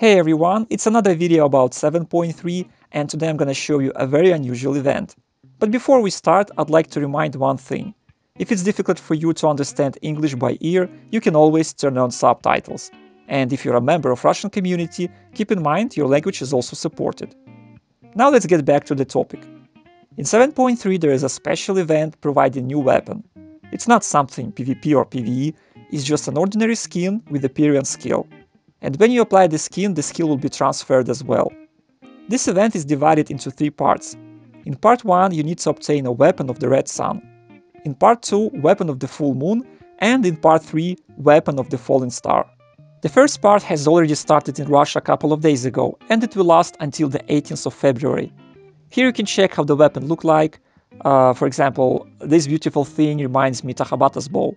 Hey everyone, it's another video about 7.3 and today I'm gonna show you a very unusual event. But before we start, I'd like to remind one thing. If it's difficult for you to understand English by ear, you can always turn on subtitles. And if you're a member of Russian community, keep in mind your language is also supported. Now let's get back to the topic. In 7.3 there is a special event providing new weapon. It's not something PvP or PvE, it's just an ordinary skin with appearance skill. And when you apply the skill will be transferred as well. This event is divided into 3 parts. In part 1 you need to obtain a weapon of the red sun. In part 2 weapon of the full moon, and in part 3 weapon of the fallen star. The first part has already started in Russia a couple of days ago, and it will last until the 18th of February. Here you can check how the weapon look like. For example, this beautiful thing reminds me Tahabata's bow.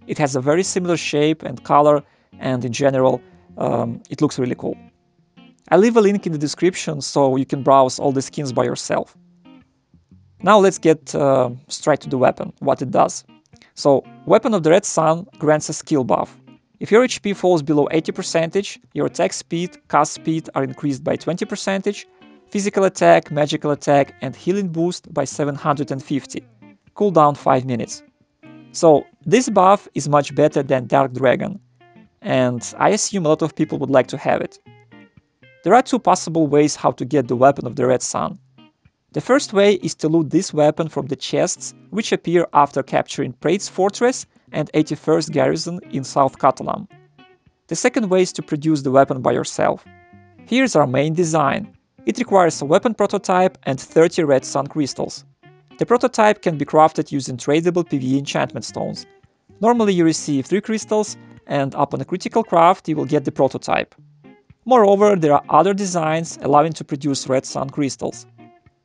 It has a very similar shape and color, and in general, it looks really cool. I'll leave a link in the description so you can browse all the skins by yourself. Now let's get straight to the weapon, what it does. So, Weapon of the Red Sun grants a skill buff. If your HP falls below 80%, your attack speed, cast speed are increased by 20%, physical attack, magical attack and healing boost by 750, cooldown 5 minutes. So this buff is much better than Dark Dragon, and I assume a lot of people would like to have it. There are 2 possible ways how to get the Weapon of the Red Sun. The first way is to loot this weapon from the chests which appear after capturing Praet's Fortress and 81st Garrison in South Catalan. The second way is to produce the weapon by yourself. Here's our main design. It requires a weapon prototype and 30 red sun crystals. The prototype can be crafted using tradable PvE enchantment stones. Normally you receive 3 crystals, and upon a critical craft you will get the prototype. Moreover, there are other designs allowing to produce red sun crystals.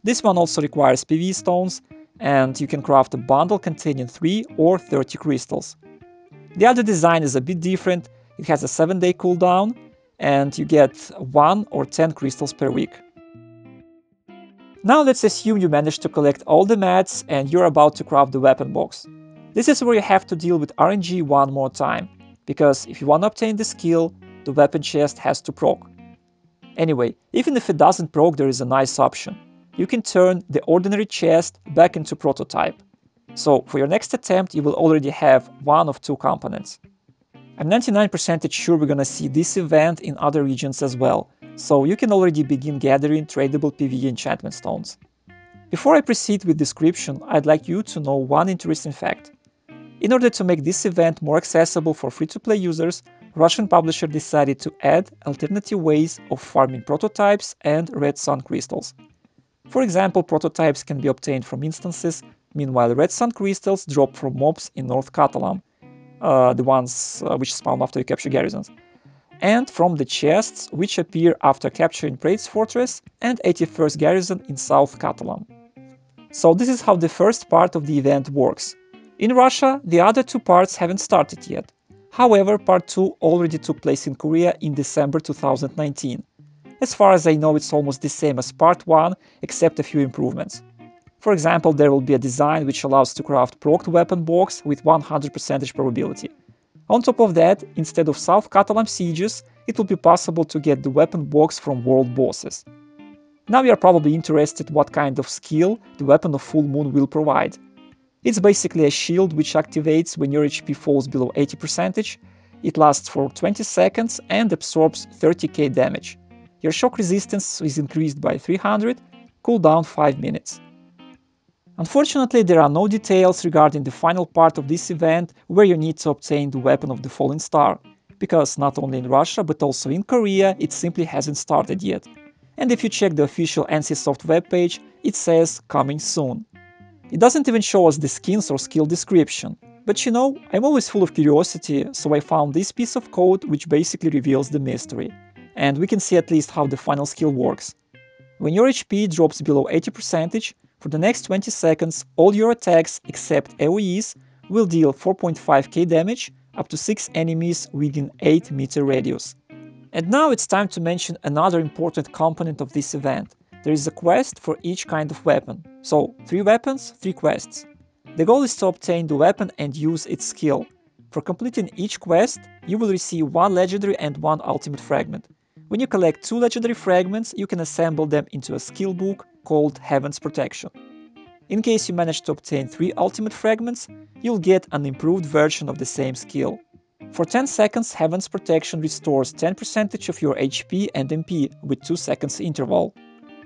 This one also requires PvE stones, and you can craft a bundle containing 3 or 30 crystals. The other design is a bit different. It has a 7-day cooldown, and you get 1 or 10 crystals per week. Now let's assume you managed to collect all the mats and you're about to craft the weapon box. This is where you have to deal with RNG one more time, because if you want to obtain the skill, the weapon chest has to proc. Anyway, even if it doesn't proc, there is a nice option. You can turn the ordinary chest back into prototype. So for your next attempt you will already have one of 2 components. I'm 99% sure we're gonna see this event in other regions as well, so you can already begin gathering tradable PvE enchantment stones. Before I proceed with description, I'd like you to know one interesting fact. In order to make this event more accessible for free-to-play users, Russian publisher decided to add alternative ways of farming prototypes and red sun crystals. For example, prototypes can be obtained from instances, meanwhile red sun crystals drop from mobs in North Catalan, the ones which spawn after you capture garrisons, and from the chests which appear after capturing Praet's Fortress and 81st Garrison in South Catalan. So this is how the first part of the event works. In Russia, the other 2 parts haven't started yet. However, part 2 already took place in Korea in December 2019. As far as I know, it's almost the same as part 1, except a few improvements. For example, there will be a design which allows to craft procced weapon box with 100% probability. On top of that, instead of South Catalan sieges, it will be possible to get the weapon box from world bosses. Now you are probably interested what kind of skill the Weapon of Full Moon will provide. It's basically a shield which activates when your HP falls below 80%, it lasts for 20 seconds and absorbs 30k damage. Your shock resistance is increased by 300, cooldown 5 minutes. Unfortunately, there are no details regarding the final part of this event where you need to obtain the Weapon of the Fallen Star, because not only in Russia but also in Korea it simply hasn't started yet. And if you check the official NCSoft webpage, it says coming soon. It doesn't even show us the skins or skill description. But you know, I'm always full of curiosity, so I found this piece of code which basically reveals the mystery. And we can see at least how the final skill works. When your HP drops below 80%, for the next 20 seconds all your attacks except AoEs will deal 4.5k damage up to 6 enemies within 8 meter radius. And now it's time to mention another important component of this event. There is a quest for each kind of weapon. So 3 weapons, 3 quests. The goal is to obtain the weapon and use its skill. For completing each quest, you will receive 1 legendary and 1 ultimate fragment. When you collect 2 legendary fragments, you can assemble them into a skill book called Heaven's Protection. In case you manage to obtain 3 ultimate fragments, you'll get an improved version of the same skill. For 10 seconds, Heaven's Protection restores 10% of your HP and MP with 2 seconds interval.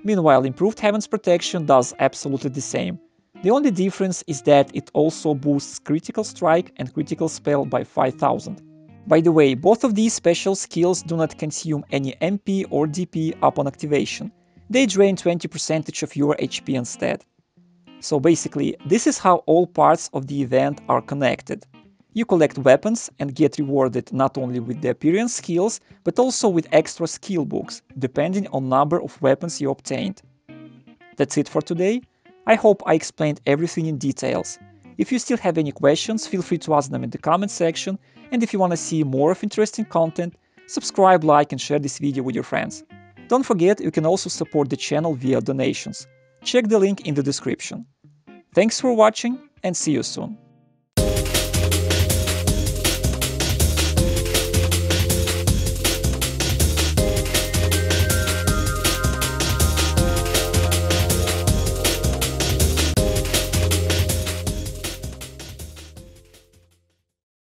Meanwhile, improved Heaven's Protection does absolutely the same. The only difference is that it also boosts critical strike and critical spell by 5000. By the way, both of these special skills do not consume any MP or DP upon activation. They drain 20% of your HP instead. So basically, this is how all parts of the event are connected. You collect weapons and get rewarded not only with the appearance skills, but also with extra skill books, depending on number of weapons you obtained. That's it for today. I hope I explained everything in details. If you still have any questions, feel free to ask them in the comment section, and if you want to see more of interesting content, subscribe, like and share this video with your friends. Don't forget, you can also support the channel via donations. Check the link in the description. Thanks for watching and see you soon.